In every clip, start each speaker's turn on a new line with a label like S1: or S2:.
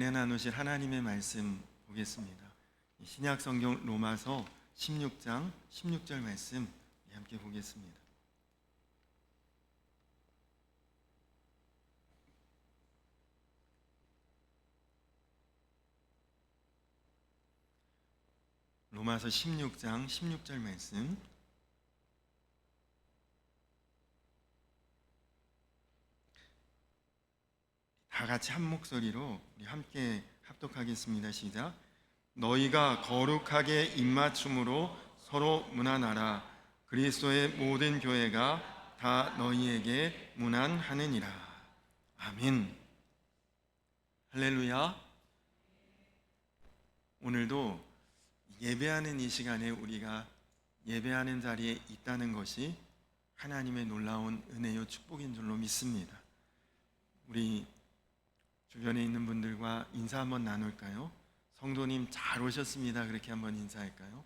S1: 은혜 나누실 하나님의 말씀 보겠습니다. 신약 성경 로마서 16장 16절 말씀 함께 보겠습니다. 로마서 16장 16절 말씀. 다 같이 한 목소리로 우리 함께 합독하겠습니다. 시작. 너희가 거룩하게 입맞춤으로 서로 문안하라. 그리스도의 모든 교회가 다 너희에게 문안하느니라. 아멘. 할렐루야. 오늘도 예배하는 이 시간에 우리가 예배하는 자리에 있다는 것이 하나님의 놀라운 은혜요 축복인 줄로 믿습니다. 우리 주변에 있는 분들과 인사 한번 나눌까요? 성도님 잘 오셨습니다. 그렇게 한번 인사할까요?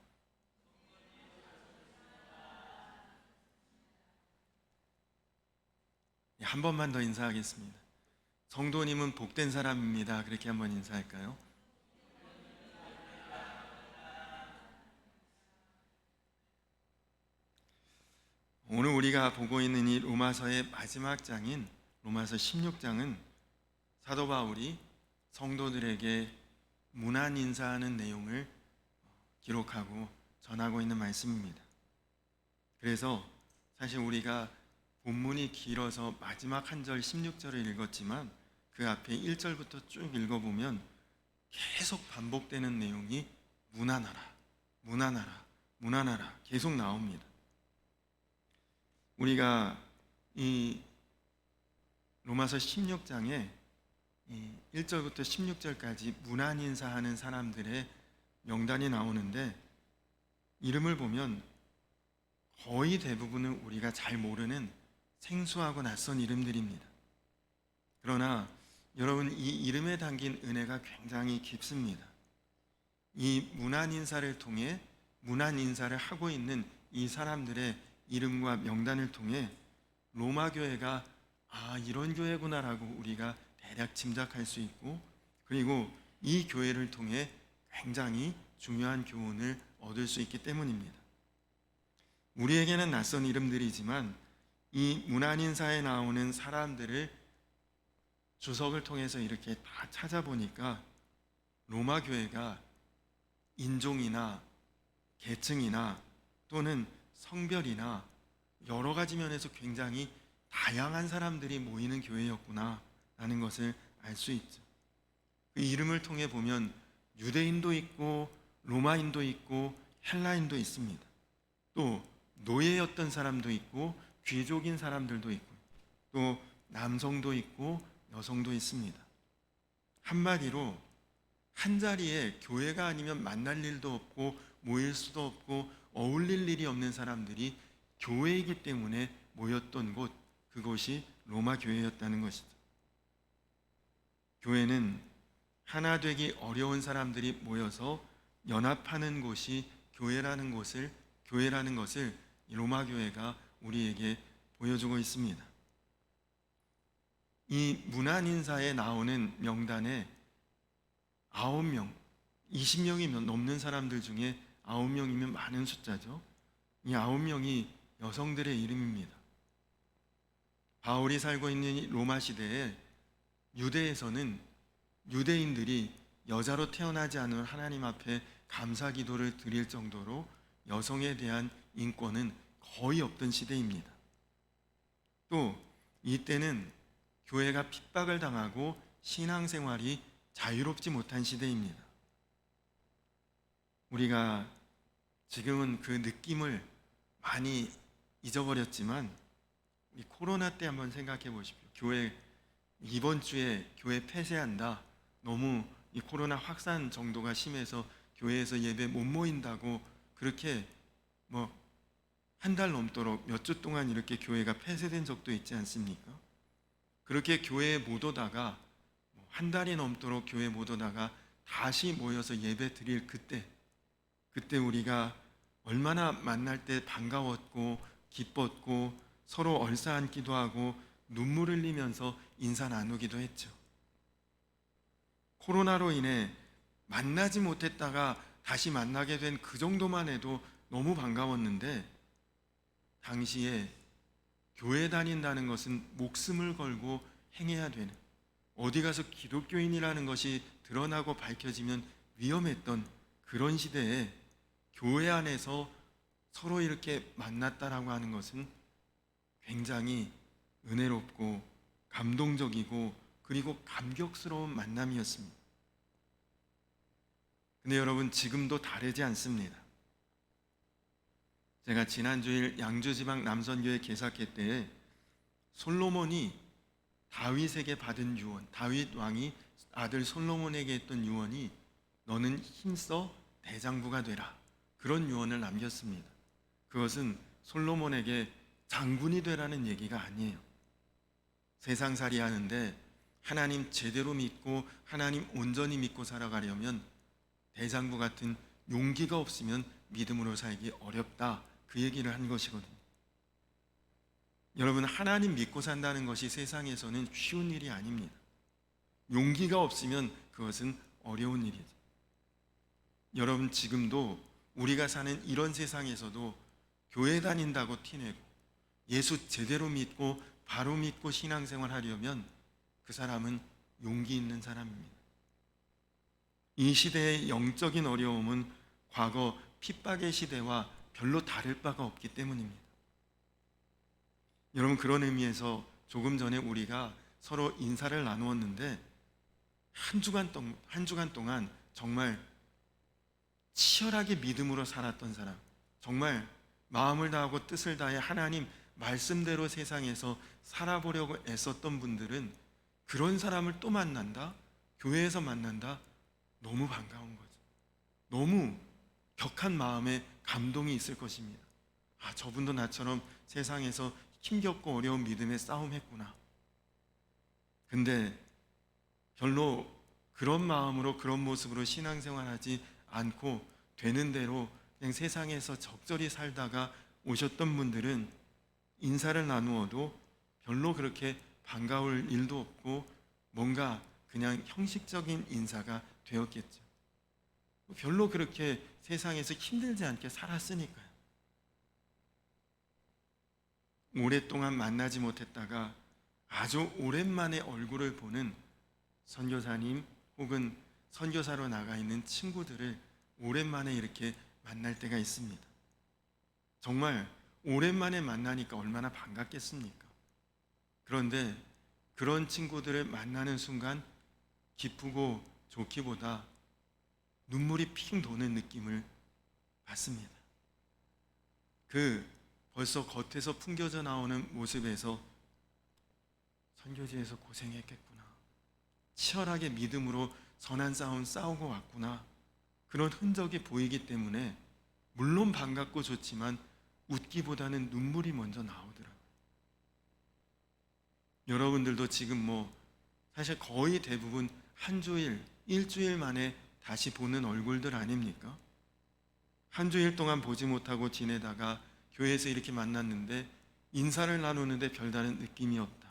S1: 한 번만 더 인사하겠습니다. 성도님은 복된 사람입니다. 그렇게 한번 인사할까요? 오늘 우리가 보고 있는 이 로마서의 마지막 장인 로마서 16장은 사도 바울이 성도들에게 문안 인사하는 내용을 기록하고 전하고 있는 말씀입니다. 그래서 사실 우리가 본문이 길어서 마지막 한 절 16절을 읽었지만 그 앞에 1절부터 쭉 읽어보면 계속 반복되는 내용이 문안하라, 문안하라, 문안하라 계속 나옵니다. 우리가 이 로마서 16장에 1절부터 16절까지 문안 인사하는 사람들의 명단이 나오는데 이름을 보면 거의 대부분은 우리가 잘 모르는 생소하고 낯선 이름들입니다. 그러나 여러분, 이 이름에 담긴 은혜가 굉장히 깊습니다. 이 문안 인사를 통해 문안 인사를 하고 있는 이 사람들의 이름과 명단을 통해 로마 교회가 이런 교회구나라고 우리가 대략 짐작할 수 있고, 그리고 이 교회를 통해 굉장히 중요한 교훈을 얻을 수 있기 때문입니다. 우리에게는 낯선 이름들이지만 이 문안인사에 나오는 사람들을 주석을 통해서 이렇게 다 찾아보니까 로마 교회가 인종이나 계층이나 또는 성별이나 여러 가지 면에서 굉장히 다양한 사람들이 모이는 교회였구나 라는 것을 알 수 있죠. 그 이름을 통해 보면 유대인도 있고 로마인도 있고 헬라인도 있습니다. 또 노예였던 사람도 있고 귀족인 사람들도 있고 또 남성도 있고 여성도 있습니다. 한마디로 한 자리에 교회가 아니면 만날 일도 없고 모일 수도 없고 어울릴 일이 없는 사람들이 교회이기 때문에 모였던 곳, 그곳이 로마 교회였다는 것이죠. 교회는 하나 되기 어려운 사람들이 모여서 연합하는 곳이 교회라는 것을 로마 교회가 우리에게 보여주고 있습니다. 이 문안 인사에 나오는 명단에 9명, 20명이 넘는 사람들 중에 9명이면 많은 숫자죠. 이 9명이 여성들의 이름입니다. 바울이 살고 있는 이 로마 시대에 유대에서는 유대인들이 여자로 태어나지 않은 하나님 앞에 감사 기도를 드릴 정도로 여성에 대한 인권은 거의 없던 시대입니다. 또 이때는 교회가 핍박을 당하고 신앙생활이 자유롭지 못한 시대입니다. 우리가 지금은 그 느낌을 많이 잊어버렸지만 이 코로나 때 한번 생각해 보십시오. 이번 주에 교회 폐쇄한다. 너무 이 코로나 확산 정도가 심해서 교회에서 예배 못 모인다고 그렇게 한 달 넘도록 몇 주 동안 이렇게 교회가 폐쇄된 적도 있지 않습니까? 그렇게 교회에 못 오다가 한 달이 넘도록 교회에 못 오다가 다시 모여서 예배 드릴 그때 우리가 얼마나 만날 때 반가웠고 기뻤고 서로 얼싸안기도 하고 눈물 흘리면서 인사 나누기도 했죠. 코로나로 인해 만나지 못했다가 다시 만나게 된 그 정도만 해도 너무 반가웠는데, 당시에 교회 다닌다는 것은 목숨을 걸고 행해야 되는, 어디 가서 기독교인이라는 것이 드러나고 밝혀지면 위험했던 그런 시대에 교회 안에서 서로 이렇게 만났다라고 하는 것은 굉장히 은혜롭고 감동적이고 그리고 감격스러운 만남이었습니다. 근데 여러분, 지금도 다르지 않습니다. 제가 지난주일 양주지방 남선교회 개사회 때에 솔로몬이 다윗에게 받은 유언, 다윗 왕이 아들 솔로몬에게 했던 유언이 너는 힘써 대장부가 되라, 그런 유언을 남겼습니다. 그것은 솔로몬에게 장군이 되라는 얘기가 아니에요. 세상살이 하는데 하나님 제대로 믿고 하나님 온전히 믿고 살아가려면 대장부 같은 용기가 없으면 믿음으로 살기 어렵다, 그 얘기를 한 것이거든요. 여러분, 하나님 믿고 산다는 것이 세상에서는 쉬운 일이 아닙니다. 용기가 없으면 그것은 어려운 일이죠. 여러분, 지금도 우리가 사는 이런 세상에서도 교회 다닌다고 티내고 예수 제대로 믿고 바로 믿고 신앙생활 하려면 그 사람은 용기 있는 사람입니다. 이 시대의 영적인 어려움은 과거 핍박의 시대와 별로 다를 바가 없기 때문입니다. 여러분, 그런 의미에서 조금 전에 우리가 서로 인사를 나누었는데 한 주간 동안 정말 치열하게 믿음으로 살았던 사람, 정말 마음을 다하고 뜻을 다해 하나님 말씀대로 세상에서 살아보려고 애썼던 분들은 그런 사람을 또 만난다, 교회에서 만난다, 너무 반가운 거죠. 너무 격한 마음에 감동이 있을 것입니다. 아, 저분도 나처럼 세상에서 힘겹고 어려운 믿음의 싸움했구나. 근데 별로 그런 마음으로 그런 모습으로 신앙생활하지 않고 되는 대로 그냥 세상에서 적절히 살다가 오셨던 분들은 인사를 나누어도 별로 그렇게 반가울 일도 없고 뭔가 그냥 형식적인 인사가 되었겠죠. 별로 그렇게 세상에서 힘들지 않게 살았으니까요. 오랫동안 만나지 못했다가 아주 오랜만에 얼굴을 보는 선교사님 혹은 선교사로 나가 있는 친구들을 오랜만에 이렇게 만날 때가 있습니다. 정말 오랜만에 만나니까 얼마나 반갑겠습니까? 그런데 그런 친구들을 만나는 순간 기쁘고 좋기보다 눈물이 핑 도는 느낌을 받습니다. 벌써 겉에서 풍겨져 나오는 모습에서 선교지에서 고생했겠구나, 치열하게 믿음으로 선한 싸움 싸우고 왔구나, 그런 흔적이 보이기 때문에 물론 반갑고 좋지만 웃기보다는 눈물이 먼저 나오더라고요. 여러분들도 지금 사실 거의 대부분 한 주일, 일주일 만에 다시 보는 얼굴들 아닙니까? 한 주일 동안 보지 못하고 지내다가 교회에서 이렇게 만났는데 인사를 나누는데 별다른 느낌이 없다,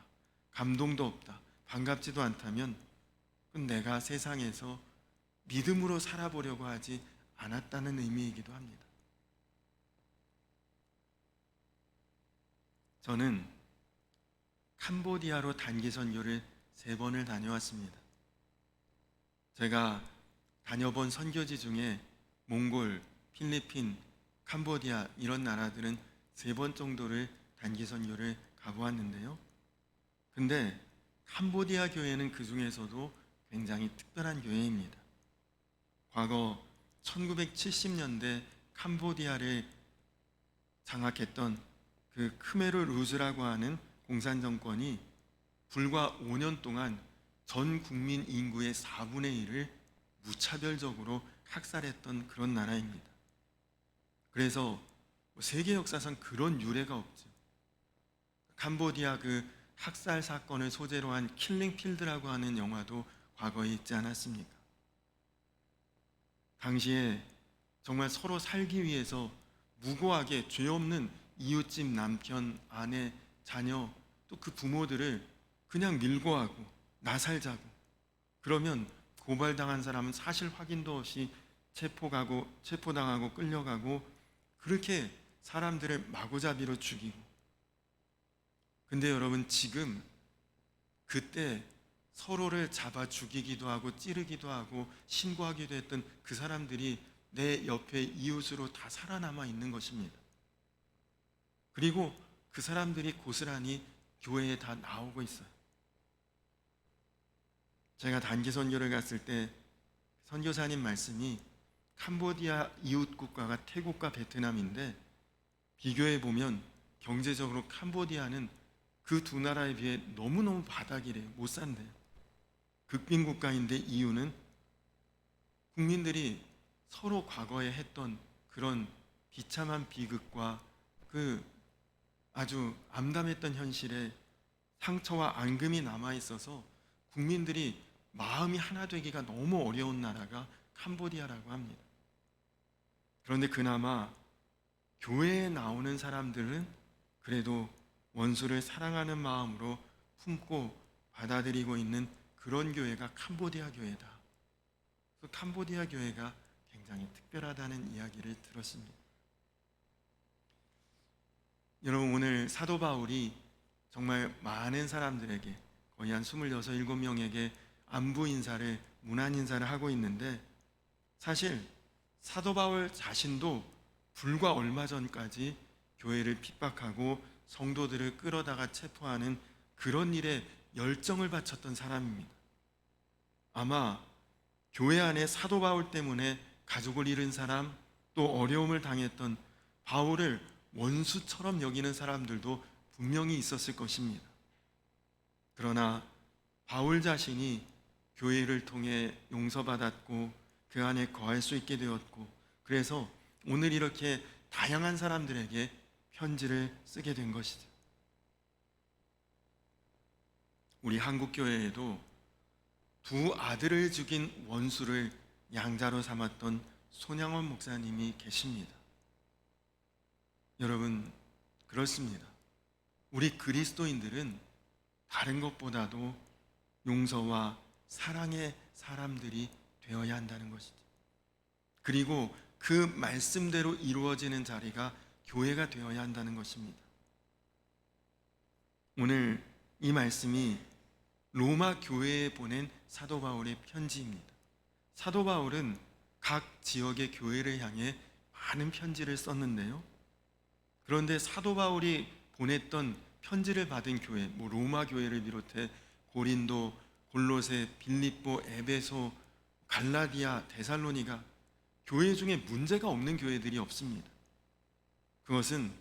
S1: 감동도 없다, 반갑지도 않다면 그건 내가 세상에서 믿음으로 살아보려고 하지 않았다는 의미이기도 합니다. 저는 캄보디아로 단기 선교를 3번을 다녀왔습니다. 제가 다녀본 선교지 중에 몽골, 필리핀, 캄보디아 이런 나라들은 3번 정도를 단기 선교를 가보았는데요. 근데 캄보디아 교회는 그 중에서도 굉장히 특별한 교회입니다. 과거 1970년대 캄보디아를 장악했던 그 크메르 루즈라고 하는 공산 정권이 불과 5년 동안 전 국민 인구의 4분의 1을 무차별적으로 학살했던 그런 나라입니다. 그래서 세계 역사상 그런 유례가 없죠. 캄보디아 그 학살 사건을 소재로 한 킬링필드라고 하는 영화도 과거에 있지 않았습니까? 당시에 정말 서로 살기 위해서 무고하게 죄 없는 이웃집 남편, 아내, 자녀, 또 그 부모들을 그냥 밀고 하고 나살자고, 그러면 고발당한 사람은 사실 확인도 없이 체포당하고 끌려가고 그렇게 사람들을 마구잡이로 죽이고. 근데 여러분, 지금 그때 서로를 잡아 죽이기도 하고 찌르기도 하고 신고하기도 했던 그 사람들이 내 옆에 이웃으로 다 살아남아 있는 것입니다. 그리고 그 사람들이 고스란히 교회에 다 나오고 있어요. 제가 단기 선교를 갔을 때 선교사님 말씀이 캄보디아 이웃 국가가 태국과 베트남인데, 비교해 보면 경제적으로 캄보디아는 그 두 나라에 비해 너무너무 바닥이래요. 못 산대요. 극빈 국가인데 이유는 국민들이 서로 과거에 했던 그런 비참한 비극과 그 아주 암담했던 현실에 상처와 앙금이 남아 있어서 국민들이 마음이 하나 되기가 너무 어려운 나라가 캄보디아라고 합니다. 그런데 그나마 교회에 나오는 사람들은 그래도 원수를 사랑하는 마음으로 품고 받아들이고 있는 그런 교회가 캄보디아 교회다. 그래서 캄보디아 교회가 굉장히 특별하다는 이야기를 들었습니다. 여러분, 오늘 사도 바울이 정말 많은 사람들에게, 거의 한 26, 7명에게 안부 인사를, 문안 인사를 하고 있는데, 사실 사도 바울 자신도 불과 얼마 전까지 교회를 핍박하고 성도들을 끌어다가 체포하는 그런 일에 열정을 바쳤던 사람입니다. 아마 교회 안에 사도 바울 때문에 가족을 잃은 사람, 또 어려움을 당했던 바울을 원수처럼 여기는 사람들도 분명히 있었을 것입니다. 그러나 바울 자신이 교회를 통해 용서받았고 그 안에 거할 수 있게 되었고, 그래서 오늘 이렇게 다양한 사람들에게 편지를 쓰게 된 것이죠. 우리 한국교회에도 두 아들을 죽인 원수를 양자로 삼았던 손양원 목사님이 계십니다. 여러분, 그렇습니다. 우리 그리스도인들은 다른 것보다도 용서와 사랑의 사람들이 되어야 한다는 것이죠. 그리고 그 말씀대로 이루어지는 자리가 교회가 되어야 한다는 것입니다. 오늘 이 말씀이 로마 교회에 보낸 사도 바울의 편지입니다. 사도 바울은 각 지역의 교회를 향해 많은 편지를 썼는데요. 그런데 사도 바울이 보냈던 편지를 받은 교회, 로마 교회를 비롯해 고린도, 골로새, 빌립보, 에베소, 갈라디아, 데살로니가, 교회 중에 문제가 없는 교회들이 없습니다. 그것은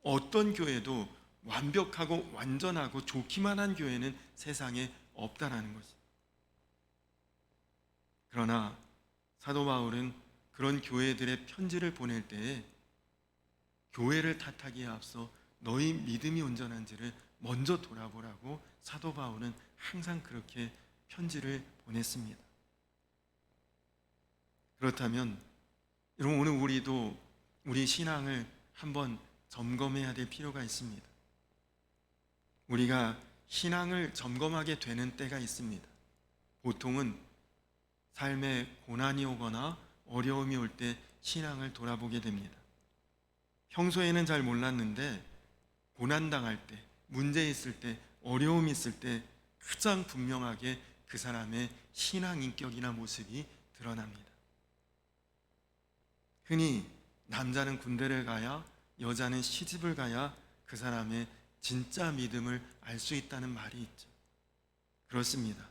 S1: 어떤 교회도 완벽하고 완전하고 좋기만 한 교회는 세상에 없다라는 것입니다. 그러나 사도 바울은 그런 교회들의 편지를 보낼 때에 교회를 탓하기에 앞서 너희 믿음이 온전한지를 먼저 돌아보라고 사도 바울은 항상 그렇게 편지를 보냈습니다. 그렇다면 여러분, 오늘 우리도 우리 신앙을 한번 점검해야 될 필요가 있습니다. 우리가 신앙을 점검하게 되는 때가 있습니다. 보통은 삶에 고난이 오거나 어려움이 올 때 신앙을 돌아보게 됩니다. 평소에는 잘 몰랐는데 고난당할 때, 문제 있을 때, 어려움이 있을 때 가장 분명하게 그 사람의 신앙 인격이나 모습이 드러납니다. 흔히 남자는 군대를 가야, 여자는 시집을 가야 그 사람의 진짜 믿음을 알 수 있다는 말이 있죠. 그렇습니다.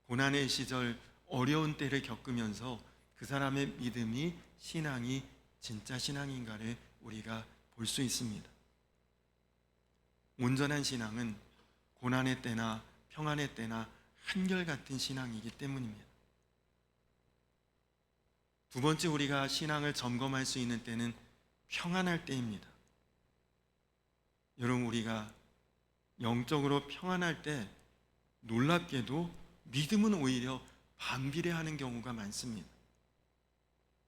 S1: 고난의 시절, 어려운 때를 겪으면서 그 사람의 믿음이, 신앙이 진짜 신앙인가를 우리가 볼 수 있습니다. 온전한 신앙은 고난의 때나 평안의 때나 한결같은 신앙이기 때문입니다. 두 번째, 우리가 신앙을 점검할 수 있는 때는 평안할 때입니다. 여러분, 우리가 영적으로 평안할 때 놀랍게도 믿음은 오히려 반비례하는 경우가 많습니다.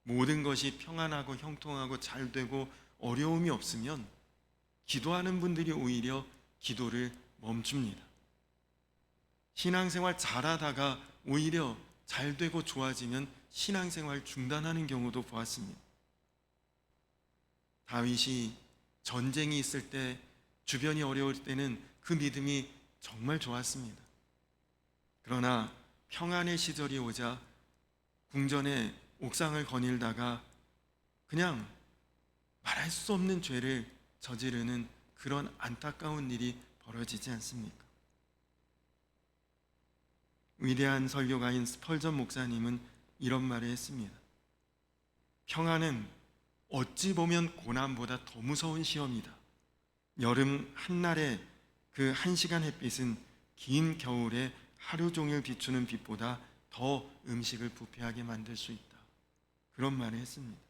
S1: 모든 것이 평안하고 형통하고 잘 되고 어려움이 없으면 기도하는 분들이 오히려 기도를 멈춥니다. 신앙생활 잘하다가 오히려 잘 되고 좋아지면 신앙생활 중단하는 경우도 보았습니다. 다윗이 전쟁이 있을 때, 주변이 어려울 때는 그 믿음이 정말 좋았습니다. 그러나 평안의 시절이 오자 궁전의 옥상을 거닐다가 그냥 말할 수 없는 죄를 저지르는 그런 안타까운 일이 벌어지지 않습니까? 위대한 설교가인 스펄전 목사님은 이런 말을 했습니다. 평안은 어찌 보면 고난보다 더 무서운 시험이다. 여름 한날의 그 1시간 햇빛은 긴 겨울에 하루 종일 비추는 빛보다 더 음식을 부패하게 만들 수 있다. 그런 말을 했습니다.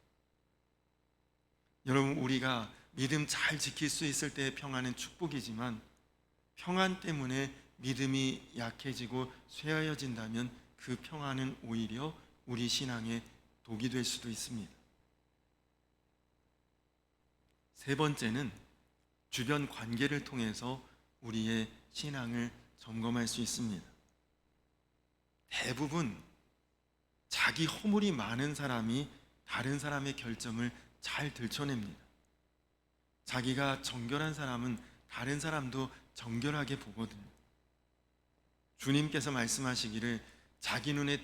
S1: 여러분, 우리가 믿음 잘 지킬 수 있을 때의 평안은 축복이지만 평안 때문에 믿음이 약해지고 쇠하여진다면 그 평안은 오히려 우리 신앙의 독이 될 수도 있습니다. 세 번째는 주변 관계를 통해서 우리의 신앙을 점검할 수 있습니다. 대부분 자기 허물이 많은 사람이 다른 사람의 결점을 잘 들춰냅니다. 자기가 정결한 사람은 다른 사람도 정결하게 보거든요. 주님께서 말씀하시기를 자기 눈에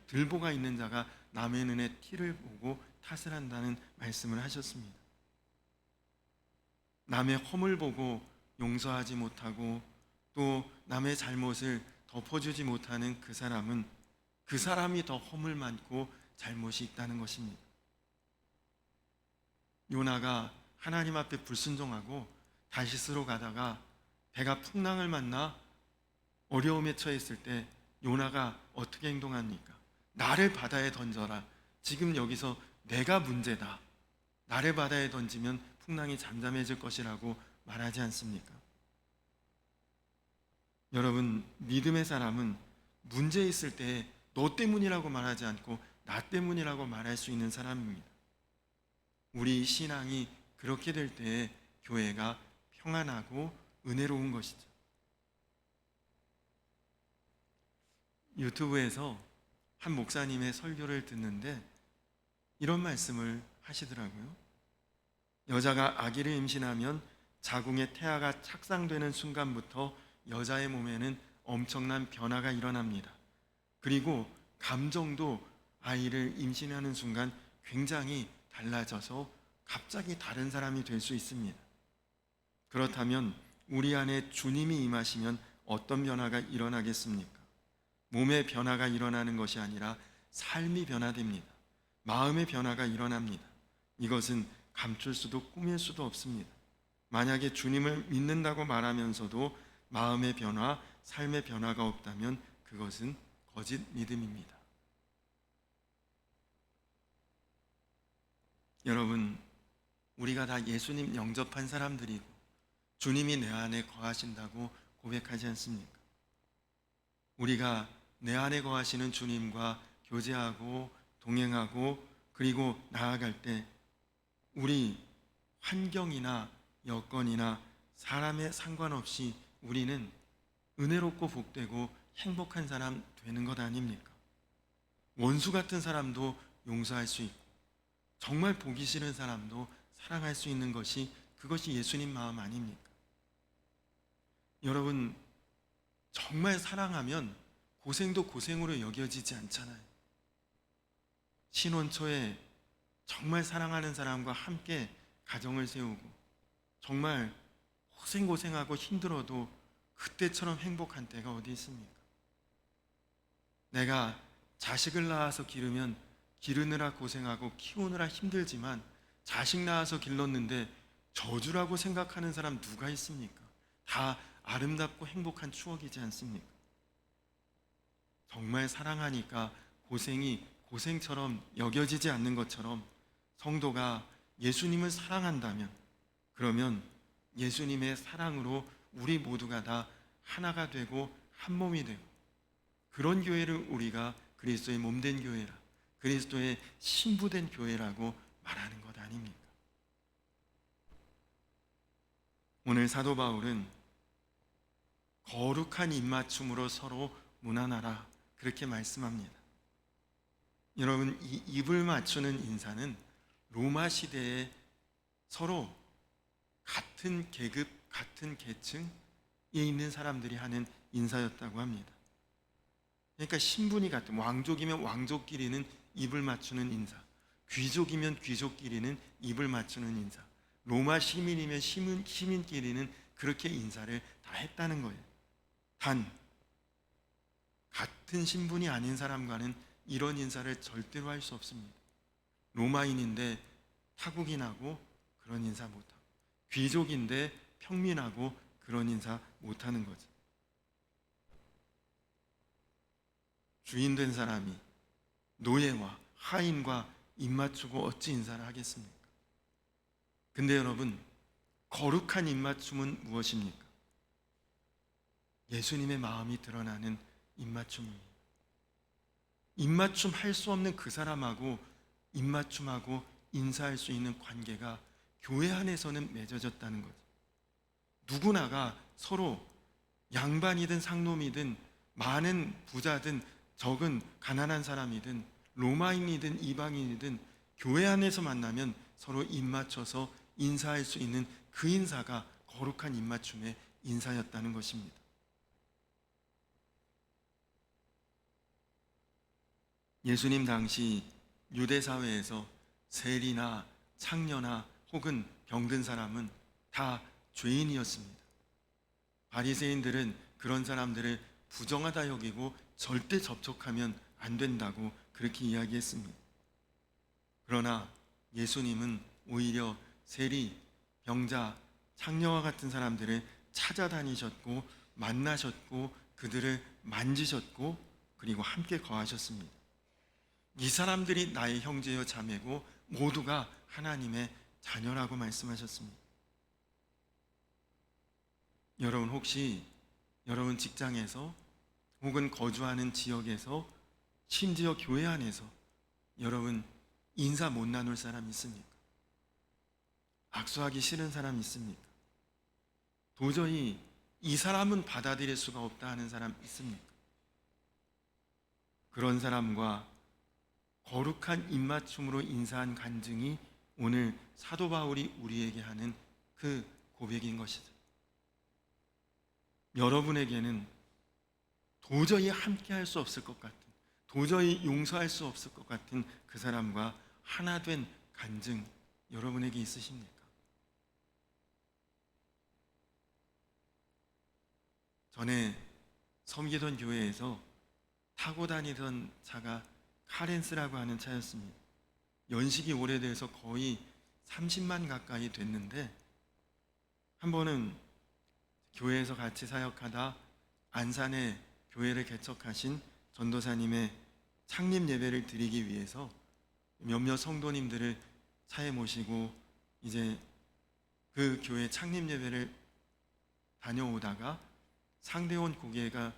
S1: 들보가 있는 자가 남의 눈에 티를 보고 탓을 한다는 말씀을 하셨습니다. 남의 허물 보고 용서하지 못하고 또 남의 잘못을 덮어주지 못하는 그 사람은 그 사람이 더 허물 많고 잘못이 있다는 것입니다. 요나가 하나님 앞에 불순종하고 다시스로 가다가 배가 풍랑을 만나 어려움에 처했을 때 요나가 어떻게 행동합니까? 나를 바다에 던져라. 지금 여기서 내가 문제다. 나를 바다에 던지면 풍랑이 잠잠해질 것이라고 말하지 않습니까? 여러분, 믿음의 사람은 문제 있을 때 너 때문이라고 말하지 않고 나 때문이라고 말할 수 있는 사람입니다. 우리 신앙이 그렇게 될 때에 교회가 평안하고 은혜로운 것이죠. 유튜브에서 한 목사님의 설교를 듣는데 이런 말씀을 하시더라고요. 여자가 아기를 임신하면 자궁의 태아가 착상되는 순간부터 여자의 몸에는 엄청난 변화가 일어납니다. 그리고 감정도 아이를 임신하는 순간 굉장히 달라져서 갑자기 다른 사람이 될 수 있습니다. 그렇다면 우리 안에 주님이 임하시면 어떤 변화가 일어나겠습니까? 몸의 변화가 일어나는 것이 아니라 삶이 변화됩니다. 마음의 변화가 일어납니다. 이것은 감출 수도 꾸밀 수도 없습니다. 만약에 주님을 믿는다고 말하면서도 마음의 변화, 삶의 변화가 없다면 그것은 거짓 믿음입니다. 여러분, 우리가 다 예수님 영접한 사람들이고 주님이 내 안에 거하신다고 고백하지 않습니까? 우리가 내 안에 거하시는 주님과 교제하고 동행하고 그리고 나아갈 때 우리 환경이나 여건이나 사람에 상관없이 우리는 은혜롭고 복되고 행복한 사람 되는 것 아닙니까? 원수 같은 사람도 용서할 수 있고 정말 보기 싫은 사람도 사랑할 수 있는 것이 그것이 예수님 마음 아닙니까? 여러분, 정말 사랑하면 고생도 고생으로 여겨지지 않잖아요. 신혼 초에 정말 사랑하는 사람과 함께 가정을 세우고 정말 고생하고 힘들어도 그때처럼 행복한 때가 어디 있습니까? 내가 자식을 낳아서 기르면 기르느라 고생하고 키우느라 힘들지만 자식 낳아서 길렀는데 저주라고 생각하는 사람 누가 있습니까? 다 아름답고 행복한 추억이지 않습니까? 정말 사랑하니까 고생이 고생처럼 여겨지지 않는 것처럼 성도가 예수님을 사랑한다면 그러면 예수님의 사랑으로 우리 모두가 다 하나가 되고 한 몸이 되고 그런 교회를 우리가 그리스도의 몸된 교회라, 그리스도의 신부된 교회라고 말하는 것 아닙니까? 오늘 사도 바울은 거룩한 입맞춤으로 서로 무난하라 그렇게 말씀합니다. 여러분, 이 입을 맞추는 인사는 로마 시대에 서로 같은 계급, 같은 계층에 있는 사람들이 하는 인사였다고 합니다. 그러니까 신분이 같은, 왕족이면 왕족끼리는 입을 맞추는 인사, 귀족이면 귀족끼리는 입을 맞추는 인사, 로마 시민이면 시민끼리는 그렇게 인사를 다 했다는 거예요. 단 같은 신분이 아닌 사람과는 이런 인사를 절대로 할 수 없습니다. 로마인인데 타국인하고 그런 인사 못하고, 귀족인데 평민하고 그런 인사 못하는 거죠. 주인 된 사람이 노예와 하인과 입맞추고 어찌 인사를 하겠습니까? 근데 여러분, 거룩한 입맞춤은 무엇입니까? 예수님의 마음이 드러나는 입맞춤이에요. 입맞춤 할 수 없는 그 사람하고 입맞춤하고 인사할 수 있는 관계가 교회 안에서는 맺어졌다는 거죠. 누구나가 서로 양반이든 상놈이든 많은 부자든 적은 가난한 사람이든 로마인이든 이방인이든 교회 안에서 만나면 서로 입맞춰서 인사할 수 있는 그 인사가 거룩한 입맞춤의 인사였다는 것입니다. 예수님 당시 유대 사회에서 세리나 창녀나 혹은 병든 사람은 다 죄인이었습니다. 바리새인들은 그런 사람들을 부정하다 여기고 절대 접촉하면 안 된다고 그렇게 이야기했습니다. 그러나 예수님은 오히려 세리, 병자, 창녀와 같은 사람들을 찾아다니셨고 만나셨고 그들을 만지셨고 그리고 함께 거하셨습니다. 이 사람들이 나의 형제여 자매고 모두가 하나님의 자녀라고 말씀하셨습니다. 여러분, 혹시 여러분 직장에서 혹은 거주하는 지역에서 심지어 교회 안에서 여러분 인사 못 나눌 사람 있습니까? 악수하기 싫은 사람 있습니까? 도저히 이 사람은 받아들일 수가 없다 하는 사람 있습니까? 그런 사람과 거룩한 입맞춤으로 인사한 간증이 오늘 사도 바울이 우리에게 하는 그 고백인 것이죠. 여러분에게는 도저히 함께 할 수 없을 것 같은, 도저히 용서할 수 없을 것 같은 그 사람과 하나 된 간증 여러분에게 있으십니까? 전에 섬기던 교회에서 타고 다니던 차가 카렌스라고 하는 차였습니다. 연식이 오래돼서 거의 30만 가까이 됐는데, 한 번은 교회에서 같이 사역하다 안산에 교회를 개척하신 전도사님의 창립 예배를 드리기 위해서 몇몇 성도님들을 차에 모시고 이제 그 교회 창립 예배를 다녀오다가 상대원 고개가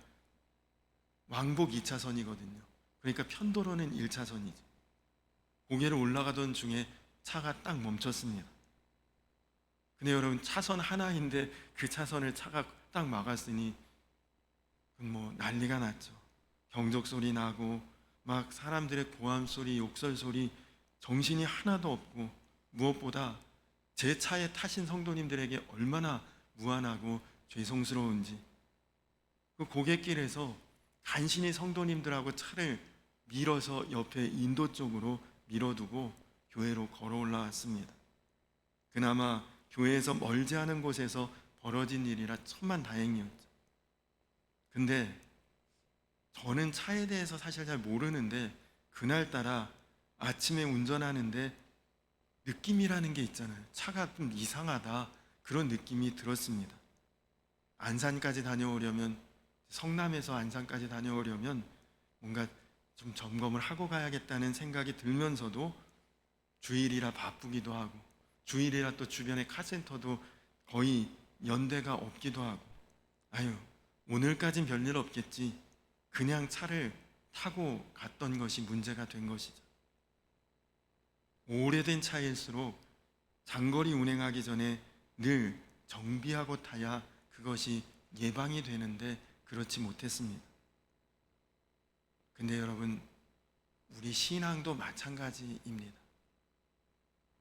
S1: 왕복 2차선이거든요. 그러니까 편도로는 1차선이죠. 고개를 올라가던 중에 차가 딱 멈췄습니다. 근데 여러분, 차선 하나인데 그 차선을 차가 딱 막았으니 뭐 난리가 났죠. 경적 소리 나고 막 사람들의 고함 소리, 욕설 소리, 정신이 하나도 없고, 무엇보다 제 차에 타신 성도님들에게 얼마나 무안하고 죄송스러운지, 그 고갯길에서 간신히 성도님들하고 차를 밀어서 옆에 인도 쪽으로 밀어두고 교회로 걸어 올라왔습니다. 그나마 교회에서 멀지 않은 곳에서 벌어진 일이라 천만다행이었죠. 근데 저는 차에 대해서 사실 잘 모르는데 그날따라 아침에 운전하는데 느낌이라는 게 있잖아요. 차가 좀 이상하다, 그런 느낌이 들었습니다. 안산까지 다녀오려면, 성남에서 안산까지 다녀오려면 뭔가 좀 점검을 하고 가야겠다는 생각이 들면서도 주일이라 바쁘기도 하고, 주일이라 또 주변에 카센터도 거의 연대가 없기도 하고, 아유, 오늘까진 별일 없겠지, 그냥 차를 타고 갔던 것이 문제가 된 것이죠. 오래된 차일수록 장거리 운행하기 전에 늘 정비하고 타야 그것이 예방이 되는데 그렇지 못했습니다. 근데 여러분, 우리 신앙도 마찬가지입니다.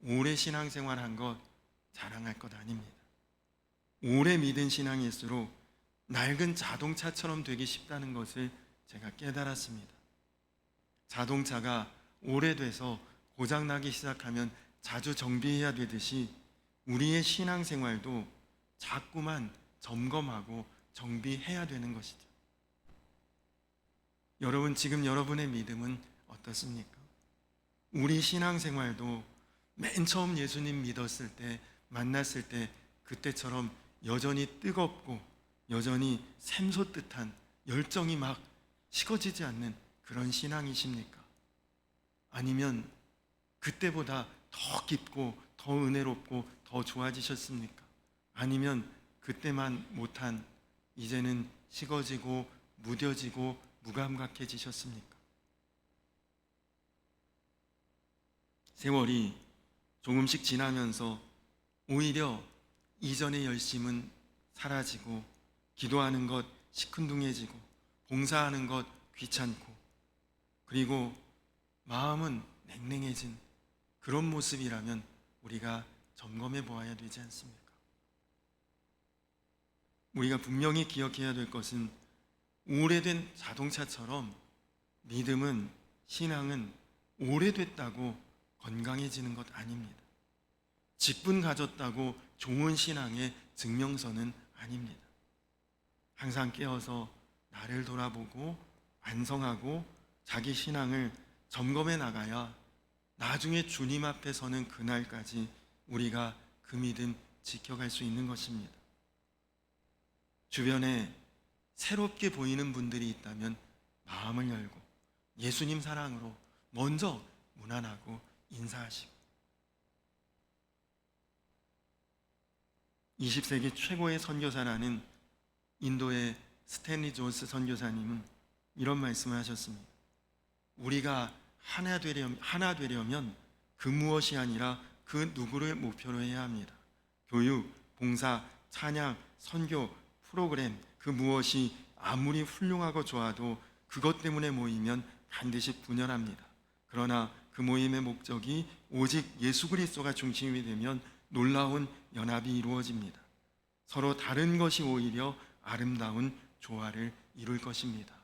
S1: 오래 신앙생활한 것 자랑할 것 아닙니다. 오래 믿은 신앙일수록 낡은 자동차처럼 되기 쉽다는 것을 제가 깨달았습니다. 자동차가 오래돼서 고장나기 시작하면 자주 정비해야 되듯이 우리의 신앙생활도 자꾸만 점검하고 정비해야 되는 것이죠. 여러분, 지금 여러분의 믿음은 어떻습니까? 우리 신앙생활도 맨 처음 예수님 믿었을 때, 만났을 때 그때처럼 여전히 뜨겁고 여전히 샘솟듯한 열정이 막 식어지지 않는 그런 신앙이십니까? 아니면 그때보다 더 깊고 더 은혜롭고 더 좋아지셨습니까? 아니면 그때만 못한 이제는 식어지고 무뎌지고 무감각해지셨습니까? 세월이 조금씩 지나면서 오히려 이전의 열심은 사라지고 기도하는 것 시큰둥해지고 봉사하는 것 귀찮고 그리고 마음은 냉랭해진 그런 모습이라면 우리가 점검해 보아야 되지 않습니까? 우리가 분명히 기억해야 될 것은 오래된 자동차처럼 믿음은, 신앙은 오래됐다고 건강해지는 것 아닙니다. 직분 가졌다고 좋은 신앙의 증명서는 아닙니다. 항상 깨어서 나를 돌아보고 반성하고 자기 신앙을 점검해 나가야 나중에 주님 앞에 서는 그날까지 우리가 그 믿음 지켜갈 수 있는 것입니다. 주변에 새롭게 보이는 분들이 있다면 마음을 열고 예수님 사랑으로 먼저 문안하고 인사하시고 20세기 최고의 선교사라는 인도의 스탠리 존스 선교사님은 이런 말씀을 하셨습니다. 우리가 하나 되려면 그 무엇이 아니라 그 누구를 목표로 해야 합니다. 교육, 봉사, 찬양, 선교, 프로그램 그 무엇이 아무리 훌륭하고 좋아도 그것 때문에 모이면 반드시 분열합니다. 그러나 그 모임의 목적이 오직 예수 그리스도가 중심이 되면 놀라운 연합이 이루어집니다. 서로 다른 것이 오히려 아름다운 조화를 이룰 것입니다.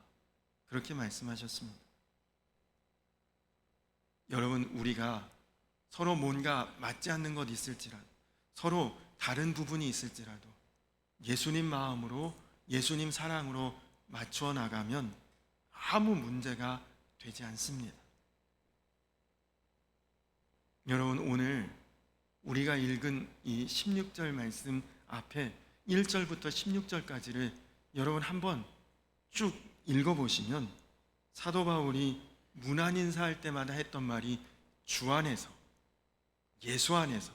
S1: 그렇게 말씀하셨습니다. 여러분, 우리가 서로 뭔가 맞지 않는 것 있을지라도 서로 다른 부분이 있을지라도 예수님 마음으로 예수님 사랑으로 맞추어 나가면 아무 문제가 되지 않습니다. 여러분, 오늘 우리가 읽은 이 16절 말씀 앞에 1절부터 16절까지를 여러분 한번 쭉 읽어보시면 사도 바울이 문안 인사할 때마다 했던 말이 주 안에서, 예수 안에서,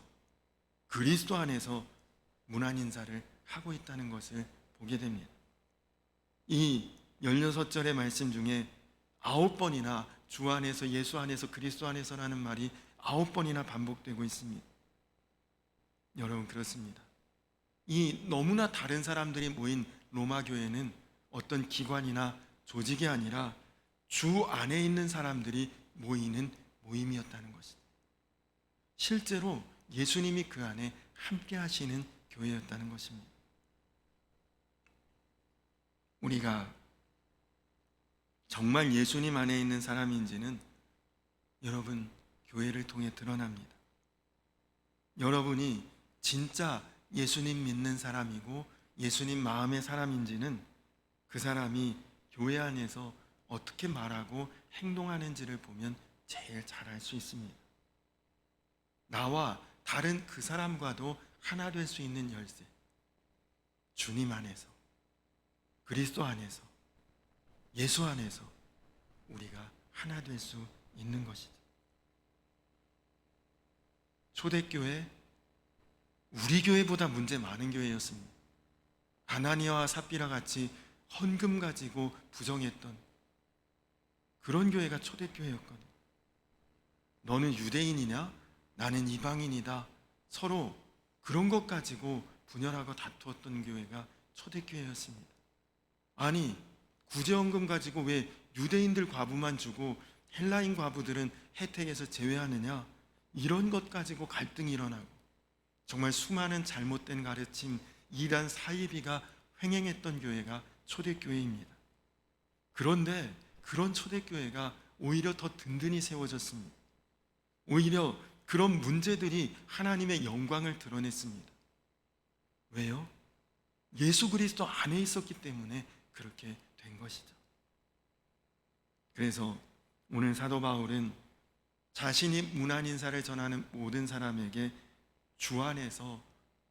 S1: 그리스도 안에서 문안 인사를 하고 있다는 것을 보게 됩니다. 이 16절의 말씀 중에 9번이나 주 안에서, 예수 안에서, 그리스도 안에서라는 말이 9번이나 반복되고 있습니다. 여러분, 그렇습니다. 이 너무나 다른 사람들이 모인 로마 교회는 어떤 기관이나 조직이 아니라 주 안에 있는 사람들이 모이는 모임이었다는 것입니다. 실제로 예수님이 그 안에 함께 하시는 교회였다는 것입니다. 우리가 정말 예수님 안에 있는 사람인지는 여러분 교회를 통해 드러납니다. 여러분이 진짜 예수님 믿는 사람이고 예수님 마음의 사람인지는 그 사람이 교회 안에서 어떻게 말하고 행동하는지를 보면 제일 잘 알 수 있습니다. 나와 다른 그 사람과도 하나 될 수 있는 열쇠, 주님 안에서, 그리스도 안에서, 예수 안에서 우리가 하나 될 수 있는 것이죠. 초대교회, 우리 교회보다 문제 많은 교회였습니다. 아나니아와 삽비라 같이 헌금 가지고 부정했던 그런 교회가 초대교회였거든요. 너는 유대인이냐? 나는 이방인이다. 서로 그런 것 가지고 분열하고 다투었던 교회가 초대교회였습니다. 아니, 구제헌금 가지고 왜 유대인들 과부만 주고 헬라인 과부들은 혜택에서 제외하느냐, 이런 것 가지고 갈등이 일어나고 정말 수많은 잘못된 가르침, 이단 사이비가 횡행했던 교회가 초대교회입니다. 그런데 그런 초대교회가 오히려 더 든든히 세워졌습니다. 오히려 그런 문제들이 하나님의 영광을 드러냈습니다. 왜요? 예수 그리스도 안에 있었기 때문에 그렇게 된 것이죠. 그래서 오늘 사도 바울은 자신이 문안 인사를 전하는 모든 사람에게 주 안에서,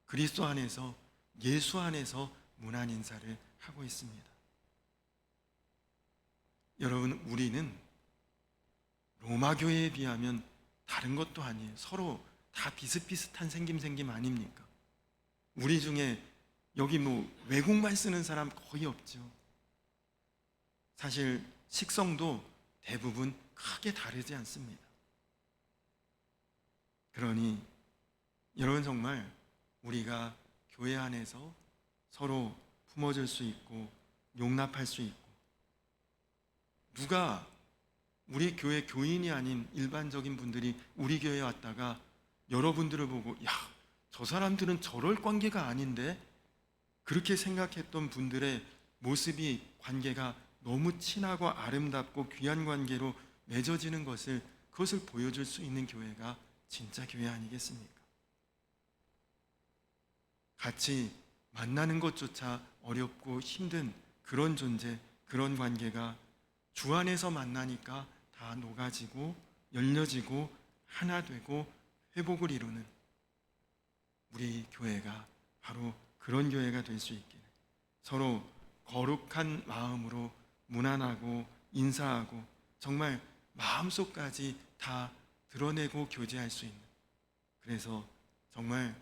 S1: 그리스도 안에서, 예수 안에서 문안 인사를 하고 있습니다. 여러분, 우리는 로마 교회에 비하면 다른 것도 아니에요. 서로 다 비슷비슷한 생김 아닙니까? 우리 중에 여기 외국말 쓰는 사람 거의 없죠. 사실 식성도 대부분 크게 다르지 않습니다. 그러니 여러분, 정말 우리가 교회 안에서 서로 품어줄 수 있고 용납할 수 있고, 누가 우리 교회 교인이 아닌 일반적인 분들이 우리 교회에 왔다가 여러분들을 보고 야, 저 사람들은 저럴 관계가 아닌데, 그렇게 생각했던 분들의 모습이, 관계가 너무 친하고 아름답고 귀한 관계로 맺어지는 것을, 그것을 보여줄 수 있는 교회가 진짜 교회 아니겠습니까? 같이 만나는 것조차 어렵고 힘든 그런 존재, 그런 관계가 주 안에서 만나니까 다 녹아지고 열려지고 하나 되고 회복을 이루는 우리 교회가 바로 그런 교회가 될 수 있기를, 서로 거룩한 마음으로 문안하고 인사하고 정말 마음속까지 다 드러내고 교제할 수 있는, 그래서 정말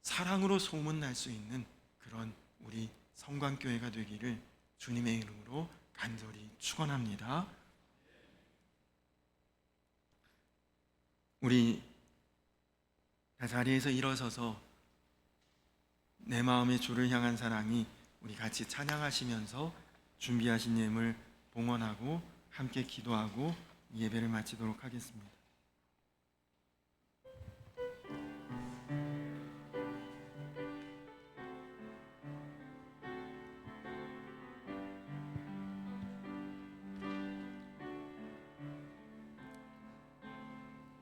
S1: 사랑으로 소문날 수 있는 그런 우리 성광교회가 되기를 주님의 이름으로 간절히 축원합니다. 우리 자리에서 일어서서 내 마음의 주를 향한 사랑이, 우리 같이 찬양하시면서 준비하신 예물 봉헌하고 함께 기도하고 예배를 마치도록 하겠습니다.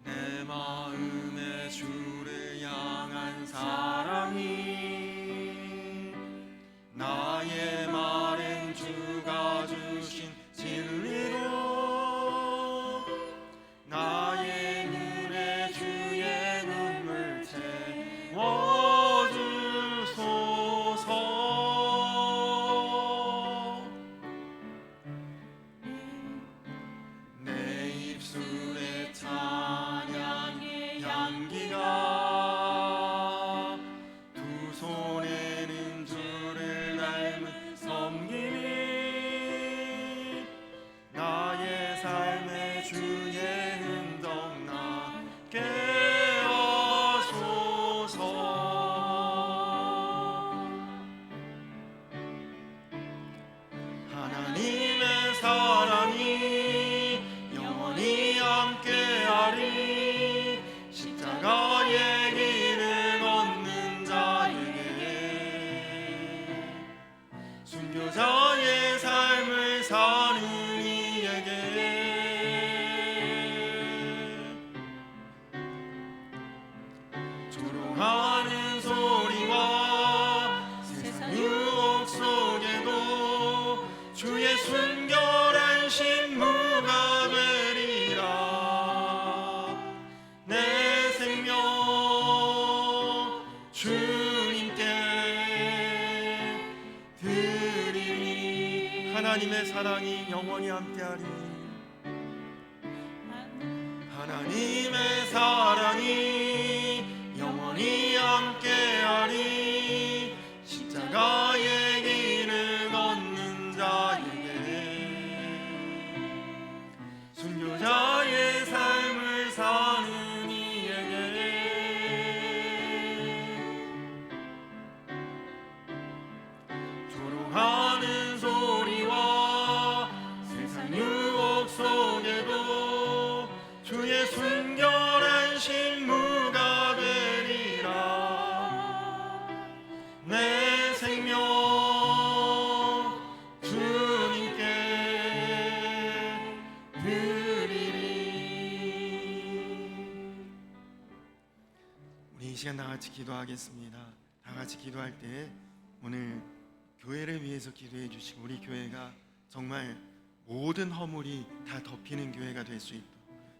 S1: 내 마음의 주를 향한 사랑이, 나의 마른 주가 주신 진리로 나의 눈에 주의 눈물 채워주소서. 내 입술에 찬양의 향기가, 두 손에는 주를 닮은 섬김이, 나의 삶의 주의 흔적 나게 하소서. 하나님의 사랑이 영원히 함께하리, 십자가의 길을 걷는 자에게, 순교자의 삶을 사는 이에게, 조롱하는 소리와 세상 유혹 속에도 주의 순결한 신부가 되리라. 내 생명 주님께 드리니, 하나님의 사랑이 영원히 함께하리. 하나님의 사랑이 영원히 함께하리, 십자가의 길을 걷는 자에게, 순교자의 삶을 사는 이에게, 조롱하는 소리와 세상 유혹 속에도 주의 순결한 신부가 되리라. 내 생명 주님께 드리리. 우리 이 시간 다 같이 기도하겠습니다. 다 같이 기도할 때 오늘 교회를 위해서 기도해 주시고, 우리 교회가 정말 모든 허물이 다 덮이는 교회가 될 수 있도록,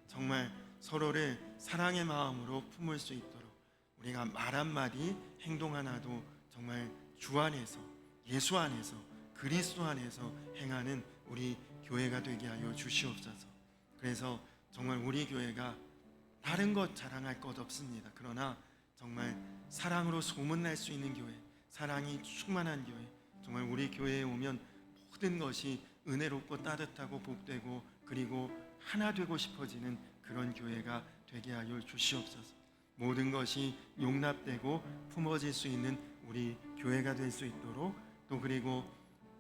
S1: 정말 서로를 사랑의 마음으로 품을 수 있도록, 우리가 말 한마디 행동 하나도 정말 주 안에서, 예수 안에서, 그리스도 안에서 행하는 우리 교회가 되게 하여 주시옵소서. 그래서 정말 우리 교회가 다른 것 자랑할 것 없습니다. 그러나 정말 사랑으로 소문날 수 있는 교회, 사랑이 충만한 교회, 정말 우리 교회에 오면 모든 것이 은혜롭고 따뜻하고 복되고, 그리고 하나 되고 싶어지는 그런 교회가 되게 하여 주시옵소서. 모든 것이 용납되고 품어질 수 있는 우리 교회가 될 수 있도록, 또 그리고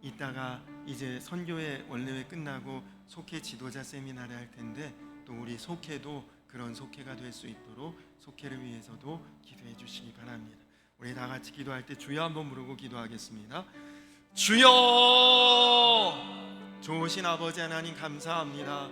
S1: 이따가 이제 선교회 원래회 끝나고 속회 지도자 세미나를 할 텐데, 또 우리 속회도 그런 속회가 될 수 있도록 속회를 위해서도 기도해 주시기 바랍니다. 우리 다 같이 기도할 때 주여 한번 부르고 기도하겠습니다. 주여! 좋으신 아버지 하나님 감사합니다.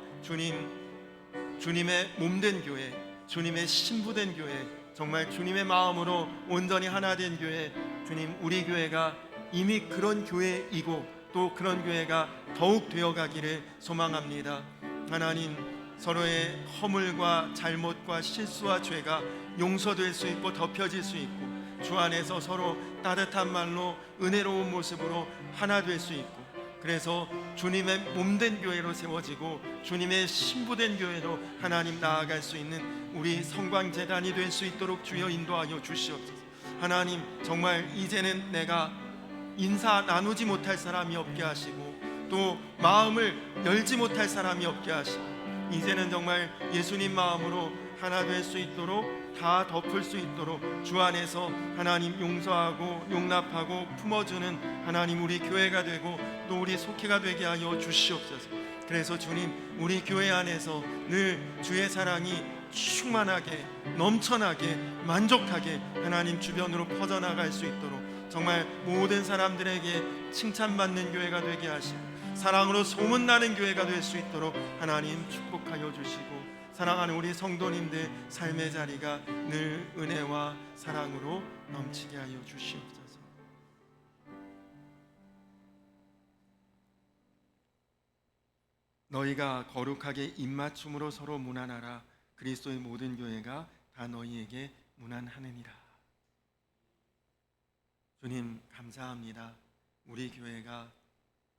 S1: 주님의 몸된 교회, 주님의 신부된 교회, 정말 주님의 마음으로 온전히 하나 된 교회, 주님, 우리 교회가 이미 그런 교회이고 또 그런 교회가 더욱 되어가기를 소망합니다. 하나님, 서로의 허물과 잘못과 실수와 죄가 용서될 수 있고 덮여질 수 있고, 주 안에서 서로 따뜻한 말로 은혜로운 모습으로 하나 될 수 있고, 그래서 주님의 몸된 교회로 세워지고 주님의 신부된 교회로 하나님 나아갈 수 있는 우리 성광재단이 될 수 있도록 주여 인도하여 주시옵소서. 하나님, 정말 이제는 내가 인사 나누지 못할 사람이 없게 하시고, 또 마음을 열지 못할 사람이 없게 하시고, 이제는 정말 예수님 마음으로 하나 될 수 있도록, 다 덮을 수 있도록 주 안에서 하나님 용서하고 용납하고 품어주는 하나님 우리 교회가 되고 또 우리 속회가 되게 하여 주시옵소서. 그래서 주님, 우리 교회 안에서 늘 주의 사랑이 충만하게, 넘쳐나게, 만족하게 하나님 주변으로 퍼져나갈 수 있도록, 정말 모든 사람들에게 칭찬받는 교회가 되게 하시고 사랑으로 소문나는 교회가 될 수 있도록 하나님 축복하여 주시고, 사랑하는 우리 성도님들 삶의 자리가 늘 은혜와 사랑으로 넘치게 하여 주시옵소서. 너희가 거룩하게 입맞춤으로 서로 문안하라. 그리스도의 모든 교회가 다 너희에게 문안하느니라. 주님 감사합니다. 우리 교회가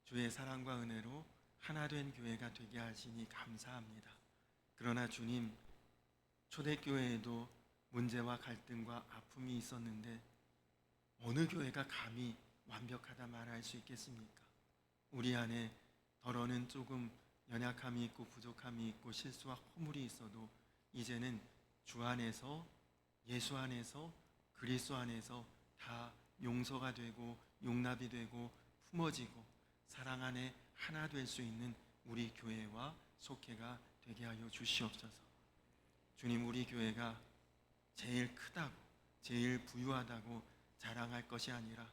S1: 주의 사랑과 은혜로 하나 된 교회가 되게 하시니 감사합니다. 그러나 주님, 초대교회에도 문제와 갈등과 아픔이 있었는데 어느 교회가 감히 완벽하다 말할 수 있겠습니까? 우리 안에 더러는 조금 연약함이 있고 부족함이 있고 실수와 허물이 있어도 이제는 주 안에서, 예수 안에서, 그리스도 안에서 다 용서가 되고 용납이 되고 품어지고 사랑 안에 하나 될 수 있는 우리 교회와 속회가 되게 하여 주시옵소서. 주님, 우리 교회가 제일 크다고, 제일 부유하다고 자랑할 것이 아니라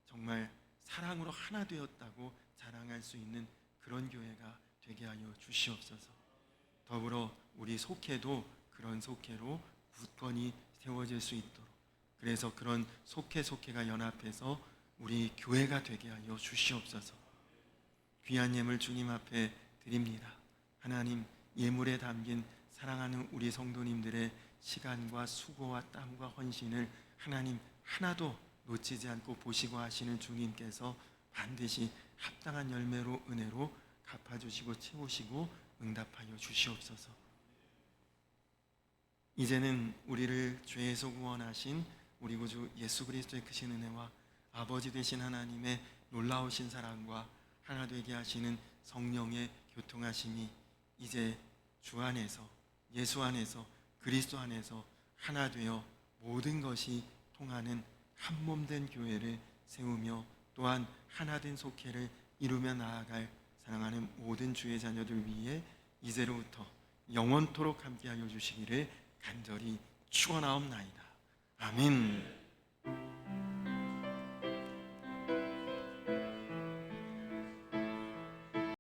S1: 정말 사랑으로 하나 되었다고 자랑할 수 있는 그런 교회가 되게 하여 주시옵소서. 더불어 우리 속회도 그런 속회로 굳건히 세워질 수 있도록, 그래서 그런 속회가 연합해서 우리 교회가 되게 하여 주시옵소서. 귀한 예물 주님 앞에 드립니다. 하나님, 예물에 담긴 사랑하는 우리 성도님들의 시간과 수고와 땀과 헌신을 하나님 하나도 놓치지 않고 보시고 하시는 주님께서 반드시 합당한 열매로 은혜로 갚아주시고 채우시고 응답하여 주시옵소서. 이제는 우리를 죄에서 구원하신 우리 구주 예수 그리스도의 크신 은혜와 아버지 되신 하나님의 놀라우신 사랑과 하나 되게 하시는 성령의 교통하심이 이제 주 안에서, 예수 안에서, 그리스도 안에서 하나 되어 모든 것이 통하는 한 몸 된 교회를 세우며 또한 하나 된 속회를 이루며 나아갈 사랑하는 모든 주의 자녀들 위해 이제로부터 영원토록 함께하여 주시기를 간절히 축원하옵나이다. 아멘.